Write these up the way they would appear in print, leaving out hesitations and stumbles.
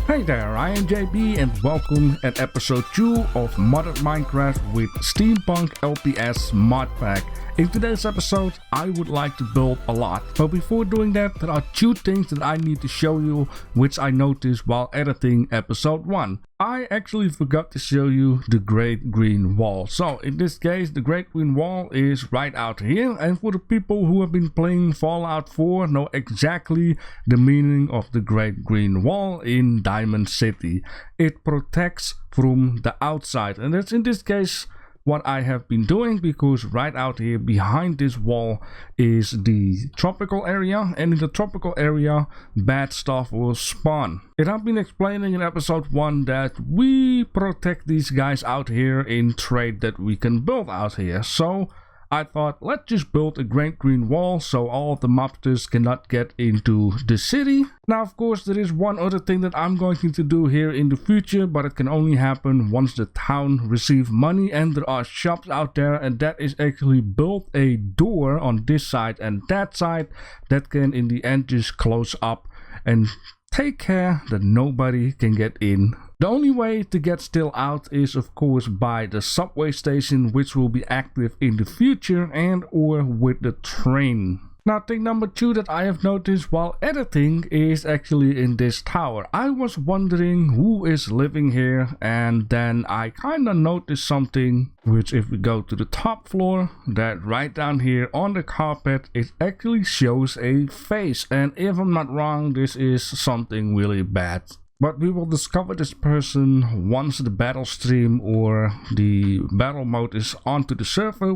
Hey there, I am JB and welcome at episode 2 of Modded Minecraft with Steampunk LPS mod pack. In today's episode, I would like to build a lot. But before doing that, there are two things that I need to show you, which I noticed while editing episode 1. I actually forgot to show you the Great Green Wall. So in this case, the Great Green Wall is right out here. And for the people who have been playing Fallout 4 know exactly the meaning of the Great Green Wall in Diamond City. It protects from the outside. And that's in this case what I have been doing, because right out here behind this wall is the tropical area, and in the tropical area bad stuff will spawn. And I've been explaining in episode 1 that we protect these guys out here in trade that we can build out here. So I thought, let's just build a Great Green Wall so all of the mobsters cannot get into the city. Now, of course, there is one other thing that I'm going to do here in the future, but it can only happen once the town receives money and there are shops out there, and that is actually build a door on this side and that side that can in the end just close up and take care that nobody can get in. The only way to get still out is of course by the subway station, which will be active in the future, and or with the train. Now, thing number 2 that I have noticed while editing is actually in this tower. I was wondering who is living here, and then I kinda noticed something, which if we go to the top floor, that right down here on the carpet, it actually shows a face. And if I'm not wrong, this is something really bad. But we will discover this person once the battle stream or the battle mode is onto the server.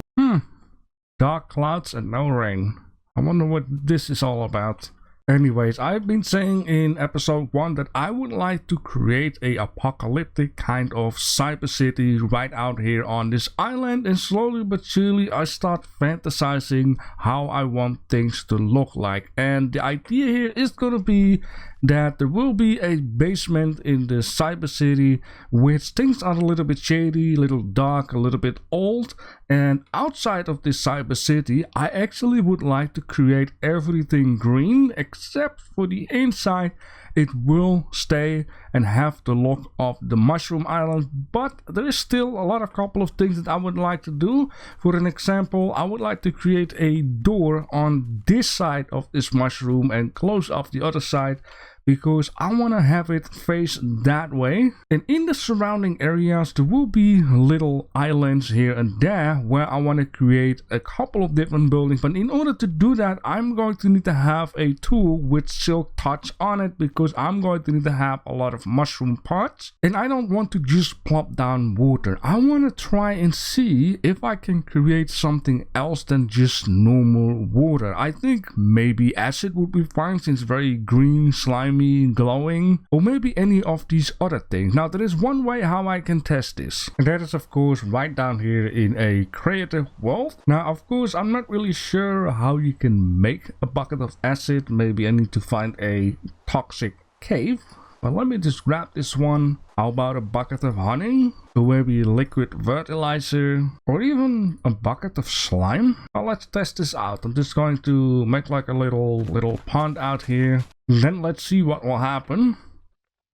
Dark clouds and no rain. I wonder what this is all about. Anyways, I've been saying in episode 1 that I would like to create a apocalyptic kind of cyber city right out here on this island, and slowly but surely I start fantasizing how I want things to look like. And the idea here is gonna be that there will be a basement in the cyber city, which things are a little bit shady, a little dark, a little bit old. And outside of this cyber city, I actually would like to create everything green, except for the inside. It will stay and have the look of the Mushroom Island, but there is still a lot of couple of things that I would like to do. For an example, I would like to create a door on this side of this mushroom and close off the other side, because I want to have it face that way. And in the surrounding areas there will be little islands here and there where I want to create a couple of different buildings. But in order to do that, I'm going to need to have a tool with silk touch on it, because I'm going to need to have a lot of mushroom parts. And I don't want to just plop down water. I want to try and see if I can create something else than just normal water. I think maybe acid would be fine, since very green, slimy, glowing, or maybe any of these other things. Now, there is one way how I can test this, and that is of course right down here in a creative world. Now, of course, I'm not really sure how you can make a bucket of acid. Maybe I need to find a toxic cave. But let me just grab this one. How about a bucket of honey? Or maybe liquid fertilizer? Or even a bucket of slime? Well, let's test this out. I'm just going to make like a little pond out here. Then let's see what will happen.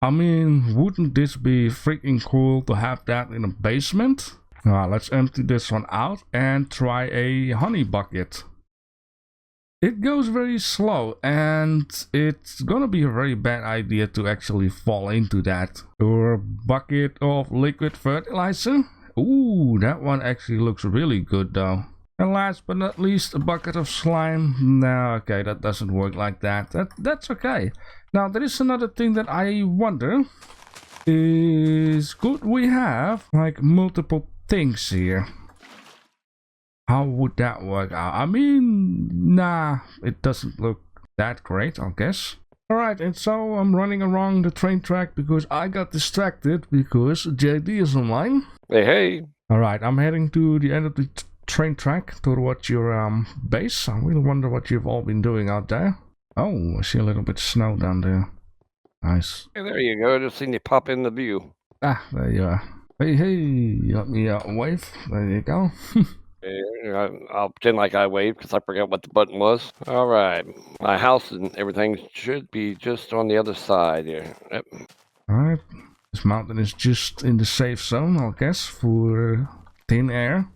I mean, wouldn't this be freaking cool to have that in a basement? Alright, let's empty this one out and try a honey bucket. It goes very slow, and it's gonna be a very bad idea to actually fall into that. Or a bucket of liquid fertilizer. Ooh, that one actually looks really good though. And last but not least, a bucket of slime. No, okay, that doesn't work like that. That's okay. Now, there is another thing that I wonder is, could we have like multiple things here? How would that work out? I mean, nah, it doesn't look that great, I guess. Alright, and so I'm running around the train track because I got distracted because JD is online. Hey. Alright, I'm heading to the end of the train track towards your base. I really wonder what you've all been doing out there. Oh, I see a little bit of snow down there. Nice. Hey, there you go. Just seen you pop in the view. Ah, there you are. Hey, you let me wave. There you go. I'll pretend like I waved because I forgot what the button was. All right. My house and everything should be just on the other side here. Yep. Alright, this mountain is just in the safe zone, I guess, for thin air.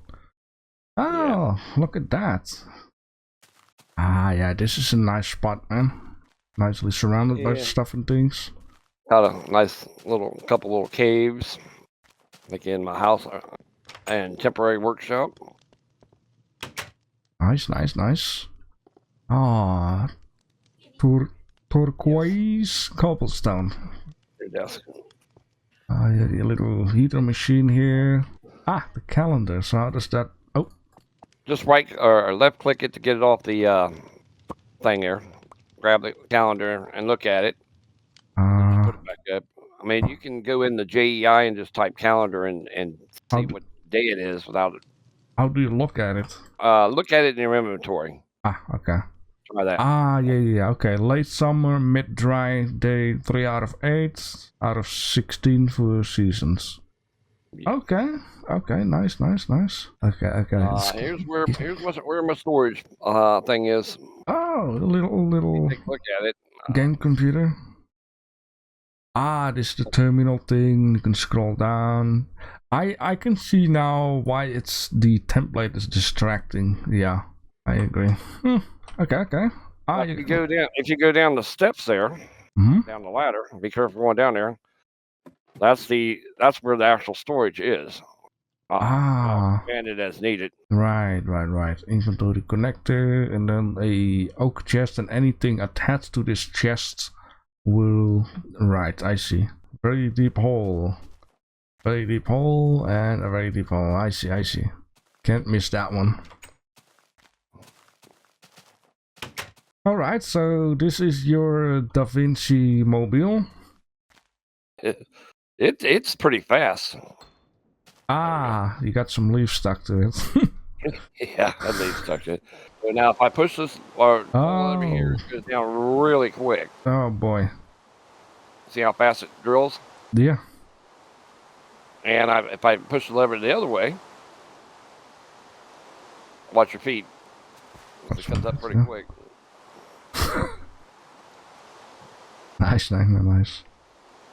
Oh, yeah. Look at that. Ah, yeah, this is a nice spot, man. Nicely surrounded by stuff and things. Got a nice couple little caves, like in my house and temporary workshop. Nice, nice, nice. Ah, turquoise cobblestone. Your desk. Yeah, the little heater machine here. Ah, the calendar. So how does that? Oh, just right or left click it to get it off the thing there. Grab the calendar and look at it. Just put it back up. I mean, you can go in the JEI and just type calendar and see what day it is without it. How do you look at it? Look at it in your inventory. Ah, okay. Try that. Ah, yeah. Okay. Late summer, mid dry day, 3 out of 8 out of 16 for seasons. Yeah. Okay. Nice. Okay. Here's where my storage thing is. Oh, a little. Take a look at it. Game computer. Ah, this is the terminal thing. You can scroll down. I can see now why the template is distracting. Yeah, I agree. Okay. If you go down the steps there, down the ladder, be careful going down there. That's where the actual storage is. Expanded as needed. Right. Inventory connector, and then a oak chest, and anything attached to this chest will. Right, I see. Very deep hole, and a very deep hole. I see. Can't miss that one. All right, so this is your Da Vinci mobile. It's pretty fast. Ah, you got some leaves stuck to it. Yeah, that leaves stuck to it. So now if I push this over here, it goes down really quick. Oh boy. See how fast it drills? Yeah. And if I push the lever the other way, watch your feet. It comes up pretty quick. Nice.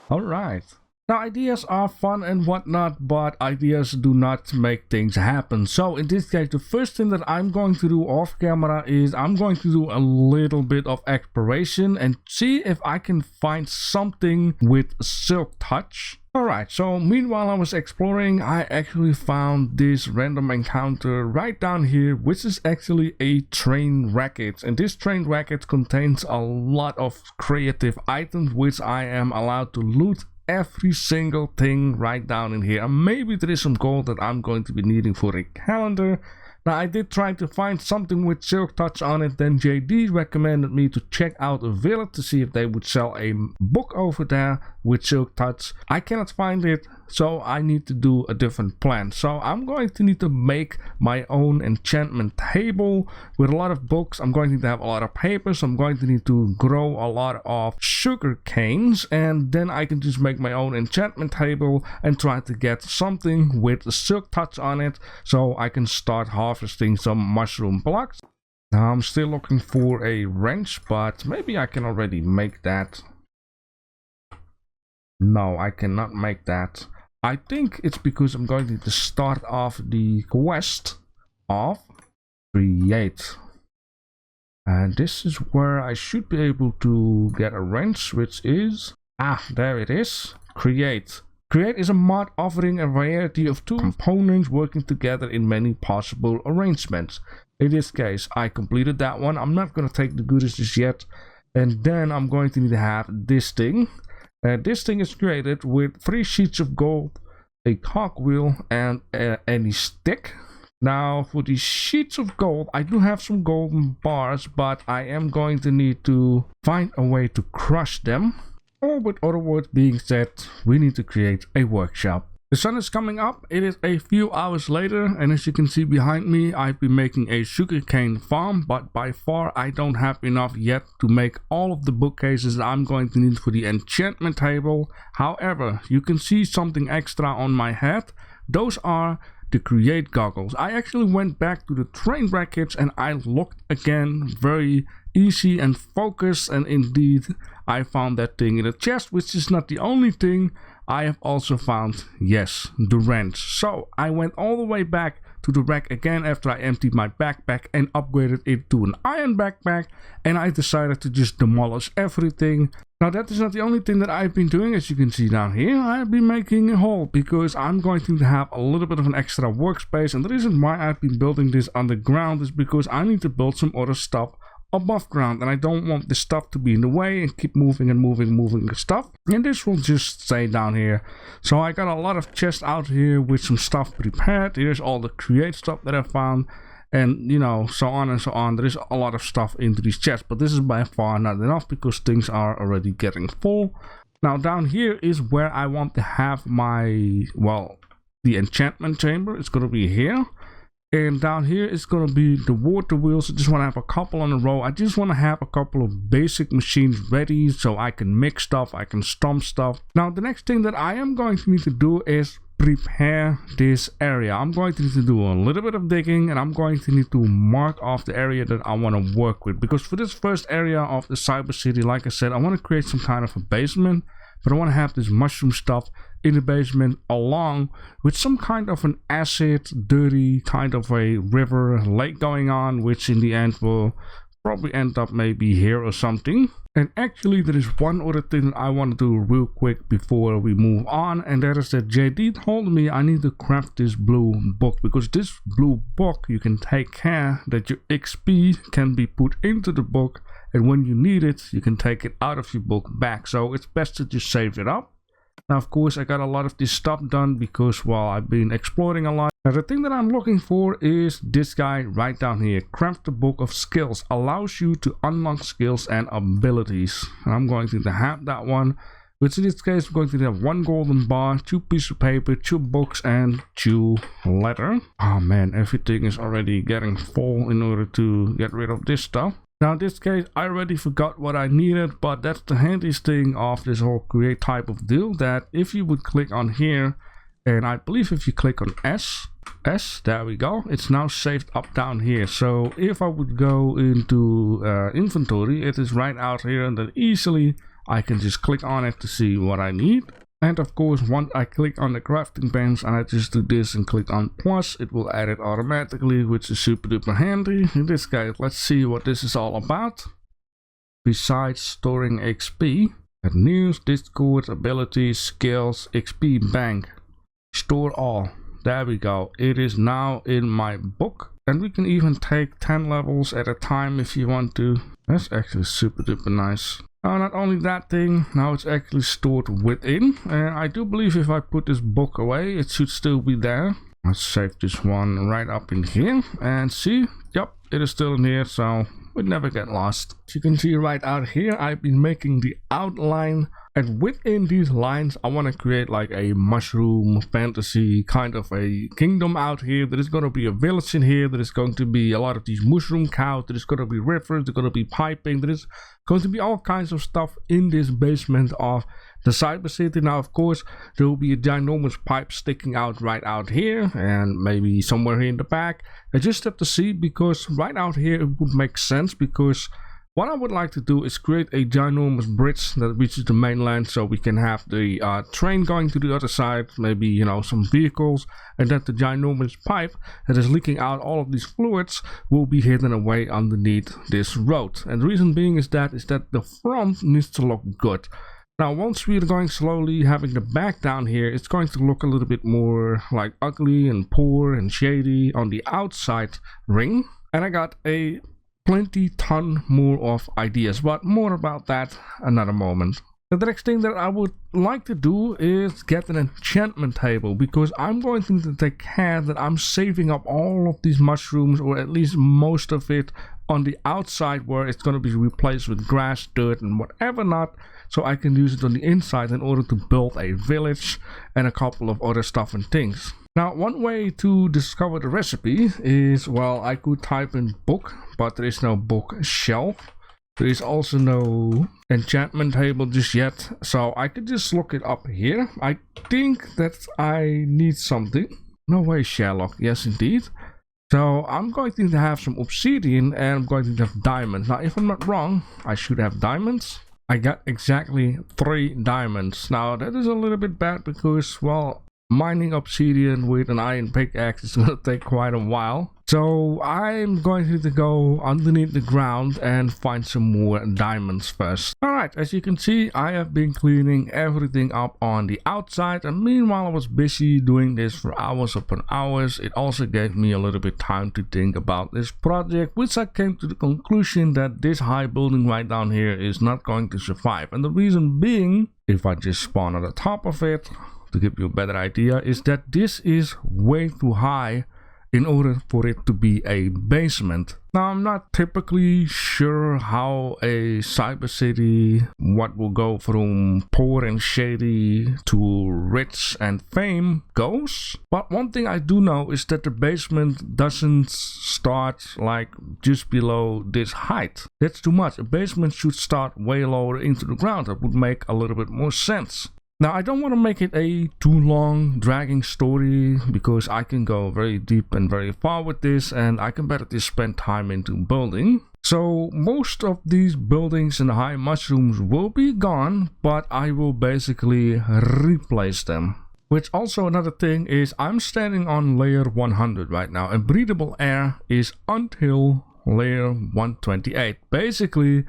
All right. Now, ideas are fun and whatnot, but ideas do not make things happen. So in this case, the first thing that I'm going to do off camera is I'm going to do a little bit of exploration and see if I can find something with silk touch. Alright, so meanwhile I was exploring, I actually found this random encounter right down here, which is actually a train wreckage. And this train wreckage contains a lot of creative items, which I am allowed to loot every single thing right down in here. And maybe there is some gold that I'm going to be needing for a calendar. Now, I did try to find something with silk touch on it. Then JD recommended me to check out a village to see if they would sell a book over there with silk touch. I cannot find it, so I need to do a different plan. So I'm going to need to make my own enchantment table with a lot of books. I'm going to need to have a lot of papers. I'm going to need to grow a lot of sugar canes, and then I can just make my own enchantment table and try to get something with silk touch on it so I can start harvesting some mushroom blocks. Now I'm still looking for a wrench, but maybe I can already make that. No, I cannot make that. I think it's because I'm going to start off the quest of create. And this is where I should be able to get a wrench, which is... there it is. Create. Create is a mod offering a variety of two components working together in many possible arrangements. In this case, I completed that one. I'm not going to take the goodies just yet. And then I'm going to need to have this thing. This thing is created with 3 sheets of gold, a cogwheel, and any stick. Now, for these sheets of gold, I do have some golden bars, but I am going to need to find a way to crush them. Or with other words being said, we need to create a workshop. The sun is coming up, it is a few hours later, and as you can see behind me, I've been making a sugarcane farm, but by far I don't have enough yet to make all of the bookcases that I'm going to need for the enchantment table. However, you can see something extra on my head. Those are the create goggles. I actually went back to the train wreckage and I looked again very easy and focused, and indeed I found that thing in a chest, which is not the only thing. I have also found, yes, the wrench. So I went all the way back to the rack again after I emptied my backpack and upgraded it to an iron backpack, and I decided to just demolish everything. Now that is not the only thing that I've been doing. As you can see down here, I've been making a hole because I'm going to have a little bit of an extra workspace, and the reason why I've been building this underground is because I need to build some other stuff above ground, and I don't want the stuff to be in the way and keep moving and moving the stuff, and this will just stay down here. So I got a lot of chests out here with some stuff prepared. Here's all the create stuff that I found, and you know, so on and so on. There is a lot of stuff into these chests, but this is by far not enough because things are already getting full. Now down here is where I want to have my, well, the enchantment chamber. It's going to be here. And down here is going to be the water wheels. I just want to have a couple on a row. I just want to have a couple of basic machines ready so I can mix stuff, I can stomp stuff. Now the next thing that I am going to need to do is prepare this area. I'm going to need to do a little bit of digging, and I'm going to need to mark off the area that I want to work with. Because for this first area of the cyber city, like I said, I want to create some kind of a basement. But I want to have this mushroom stuff in the basement along with some kind of an acid, dirty kind of a river lake going on, which in the end will probably end up maybe here or something. And actually there is one other thing that I want to do real quick before we move on, and that is that JD told me I need to craft this blue book, because this blue book you can take care that your XP can be put into the book, and when you need it you can take it out of your book back. So it's best to just save it up. Now of course I got a lot of this stuff done because, well, I've been exploring a lot. Now the thing that I'm looking for is this guy right down here. Craft the book of skills. Allows you to unlock skills and abilities. And I'm going to have that one, which in this case we're going to have 1 golden bar, 2 pieces of paper, 2 books and 2 leather. Oh man, everything is already getting full in order to get rid of this stuff. Now in this case I already forgot what I needed, but that's the handiest thing of this whole create type of deal, that if you would click on here, and I believe if you click on S, there we go, it's now saved up down here. So if I would go into inventory, it is right out here, and then easily I can just click on it to see what I need. And of course once I click on the crafting bench and I just do this and click on plus, it will add it automatically, which is super duper handy. In this case, let's see what this is all about. Besides storing XP, at news, Discord, abilities, skills, XP bank, store all. There we go, it is now in my book, and we can even take 10 levels at a time if you want to. That's actually super duper nice. Not only that thing, now it's actually stored within, and I do believe if I put this book away it should still be there. Let's save this one right up in here and see, yep, it is still in here, so it never get lost. As you can see right out here, I've been making the outline, and within these lines I want to create like a mushroom fantasy kind of a kingdom out here. There is going to be a village in here, there is going to be a lot of these mushroom cows, there is going to be rivers, there's going to be piping, there is going to be all kinds of stuff in this basement of the cyber city. Now of course there will be a ginormous pipe sticking out right out here, and maybe somewhere here in the back. I just have to see, because right out here it would make sense, because what I would like to do is create a ginormous bridge that reaches the mainland, so we can have the train going to the other side, maybe, you know, some vehicles, and that the ginormous pipe that is leaking out all of these fluids will be hidden away underneath this road. And the reason being is that the front needs to look good. Now once we are going slowly having the back down here, it's going to look a little bit more like ugly and poor and shady on the outside ring. And I got a ton more of ideas, but more about that another moment. The next thing that I would like to do is get an enchantment table, because I'm going to need to take care that I'm saving up all of these mushrooms, or at least most of it, on the outside where it's going to be replaced with grass, dirt and whatever not, so I can use it on the inside in order to build a village and a couple of other stuff and things. Now one way to discover the recipe is, well, I could type in book, but there is no bookshelf. There is also no enchantment table just yet, so I could just look it up here. I think that I need something. No way, Sherlock. Yes indeed. So I'm going to have some obsidian and I'm going to have diamonds. Now, if I'm not wrong, I should have diamonds. I got exactly 3 diamonds. Now, that is a little bit bad because, well, mining obsidian with an iron pickaxe is going to take quite a while. So I'm going to go underneath the ground and find some more diamonds first. Alright, as you can see, I have been cleaning everything up on the outside, and meanwhile I was busy doing this for hours upon hours. It also gave me a little bit time to think about this project, which I came to the conclusion that this high building right down here is not going to survive. And the reason being, if I just spawn at the top of it, to give you a better idea, is that this is way too high in order for it to be a basement. Now, I'm not typically sure how a cyber city, what will go from poor and shady to rich and fame goes. But one thing I do know is that the basement doesn't start like just below this height. That's too much. A basement should start way lower into the ground. That would make a little bit more sense. Now, I don't want to make it a too long, dragging story because I can go very deep and very far with this, and I can better just spend time into building. So most of these buildings and the high mushrooms will be gone, but I will basically replace them. Which also another thing is I'm standing on layer 100 right now, and breathable air is until layer 128. Basically,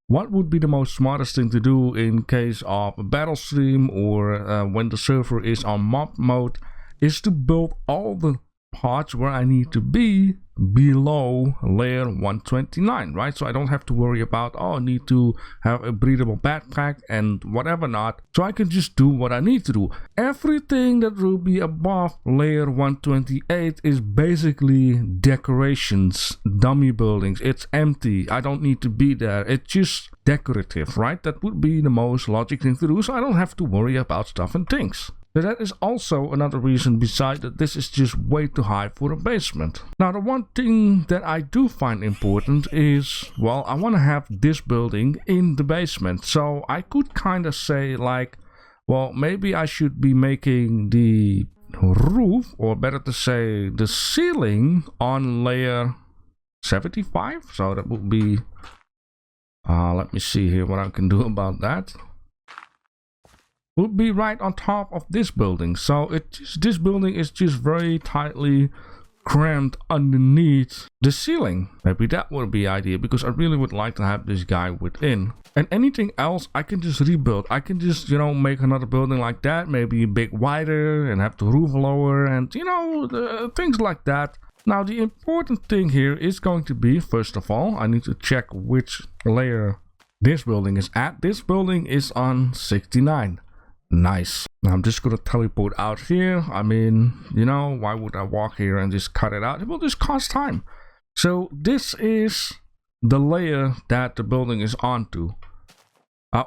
what would be the most smartest thing to do in case of a battle stream or when the server is on mob mode is to build all the parts where I need to be below layer 129, right? So I don't have to worry about, oh, I need to have a breathable backpack and whatever not. So I can just do what I need to do. Everything that will be above layer 128 is basically decorations, dummy buildings. It's empty. I don't need to be there. It's just decorative, right? That would be the most logical thing to do, so I don't have to worry about stuff and things. So that is also another reason besides that this is just way too high for a basement. Now, the one thing that I do find important is, well, I want to have this building in the basement. So I could kind of say like, well, maybe I should be making the roof, or better to say the ceiling, on layer 75. So that would be, let me see here what I can do about that. Would be right on top of this building. So this building is just very tightly crammed underneath the ceiling. Maybe that would be the idea, because I really would like to have this guy within. And anything else I can just rebuild. I can just, you know, make another building like that, maybe a bit wider and have the roof lower, and, you know, things like that. Now, the important thing here is going to be, first of all, I need to check which layer this building is at. This building is on 69. Nice. I'm just gonna teleport out here. I mean, you know, why would I walk here and just cut it out? It will just cost time. So this is the layer that the building is onto,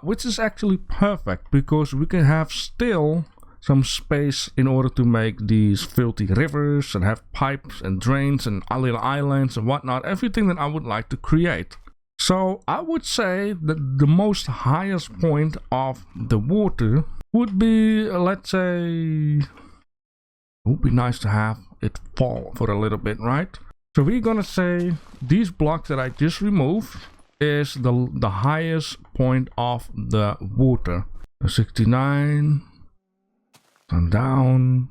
which is actually perfect because we can have still some space in order to make these filthy rivers and have pipes and drains and little islands and whatnot, everything that I would like to create. So I would say that the most highest point of the water would be, let's say, it would be nice to have it fall for a little bit, right? So we're gonna say these blocks that I just removed is the highest point of the water. 69, and down,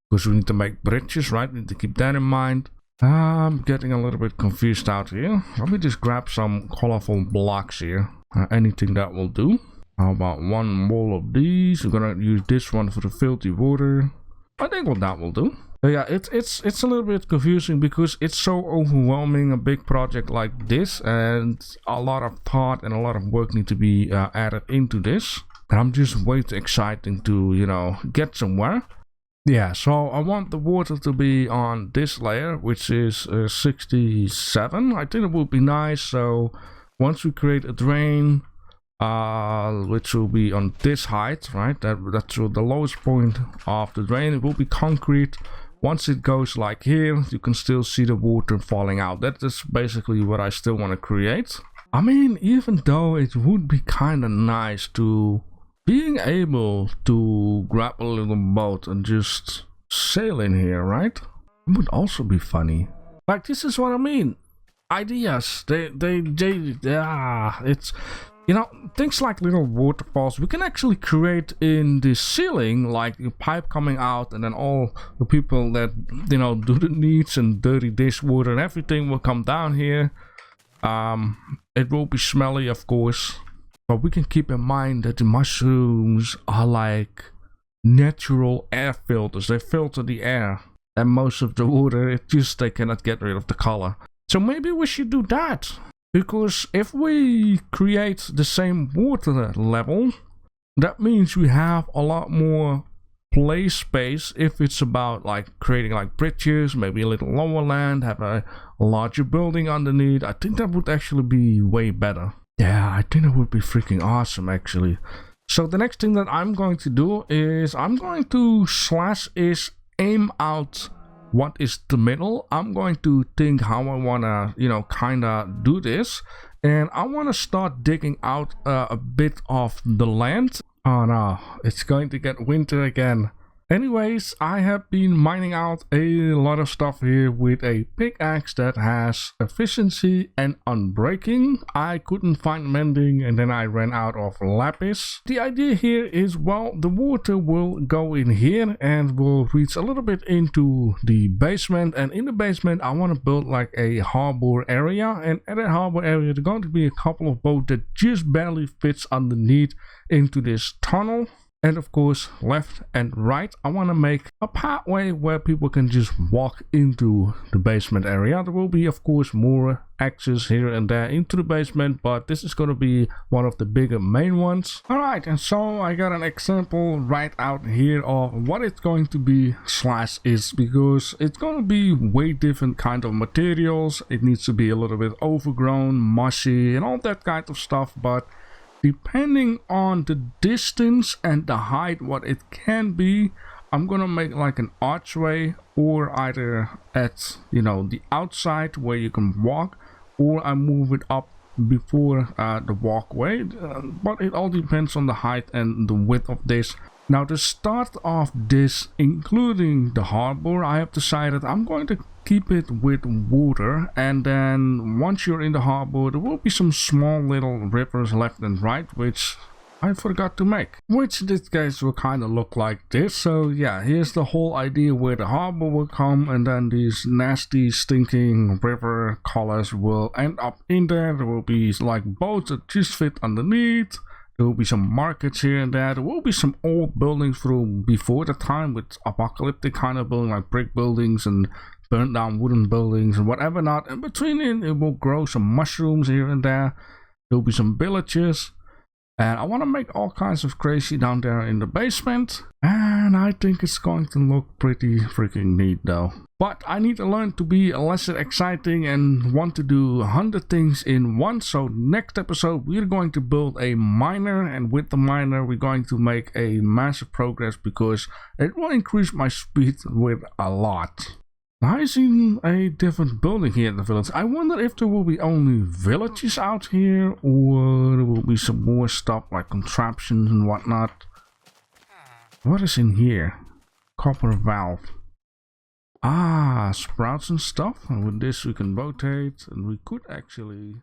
because we need to make bridges, right? We need to keep that in mind. I'm getting a little bit confused out here. Let me just grab some colorful blocks here. Anything that will do. How about one wall of these? We're gonna use this one for the filthy water. I think what that will do. But yeah, it's a little bit confusing because it's so overwhelming, a big project like this, and a lot of thought and a lot of work need to be added into this. And I'm just way too excited to, you know, get somewhere. Yeah, so I want the water to be on this layer, which is 67. I think it would be nice. So once we create a drain, which will be on this height, right? That's the lowest point of the drain. It will be concrete. Once it goes like here, you can still see the water falling out. That is basically what I still want to create. I mean, even though it would be kind of nice to being able to grab a little boat and just sail in here, right? It would also be funny. Like, this is what I mean. Ideas. It's, you know, things like little waterfalls we can actually create in the ceiling, like a pipe coming out, and then all the people that, you know, do the needs and dirty dishwater and everything will come down here. It will be smelly, of course, but we can keep in mind that the mushrooms are like natural air filters. They filter the air, and most of the water, it just, they cannot get rid of the color. So maybe we should do that, because if we create the same water level, that means we have a lot more play space. If it's about like creating like bridges, maybe a little lower land, have a larger building underneath, I think that would actually be way better. Yeah, I think that would be freaking awesome actually. So the next thing that I'm going to do is I'm going to aim out what is the middle. I'm going to think how I wanna, you know, kinda do this, and I wanna start digging out a bit of the land. Oh no, it's going to get winter again. Anyways, I have been mining out a lot of stuff here with a pickaxe that has efficiency and unbreaking. I couldn't find mending, and then I ran out of lapis. The idea here is, well, the water will go in here and will reach a little bit into the basement, and in the basement I want to build like a harbor area, and at that harbor area there's going to be a couple of boats that just barely fits underneath into this tunnel. And of course, left and right, I want to make a pathway where people can just walk into the basement area. There will be, of course, more access here and there into the basement, but this is going to be one of the bigger main ones. Alright, and so I got an example right out here of what it's going to be /is, because it's going to be way different kind of materials. It needs to be a little bit overgrown, mushy, and all that kind of stuff, but depending on the distance and the height what it can be, I'm gonna make like an archway, or either at, you know, the outside where you can walk, or I move it up before the walkway, but it all depends on the height and the width of this. Now, the start of this, including the harbor, I have decided I'm going to keep it with water, and then once you're in the harbor there will be some small little rivers left and right, which I forgot to make, which in this case will kind of look like this. So yeah, here's the whole idea where the harbor will come, and then these nasty stinking river colors will end up in there. There will be like boats that just fit underneath. There will be some markets here and there. There will be some old buildings from before the time with apocalyptic kind of building, like brick buildings and burnt down wooden buildings and whatever not. In between it will grow some mushrooms here and there. There will be some villages. And I want to make all kinds of crazy down there in the basement. And I think it's going to look pretty freaking neat though. But I need to learn to be less exciting and want to do 100 things in one. So next episode we're going to build a miner, and with the miner we're going to make a massive progress, because it will increase my speed with a lot. I see a different building here in the village. I wonder if there will be only villages out here, or there will be some more stuff like contraptions and whatnot. What is in here? Copper valve. Ah, sprouts and stuff. And with this we can rotate, and we could actually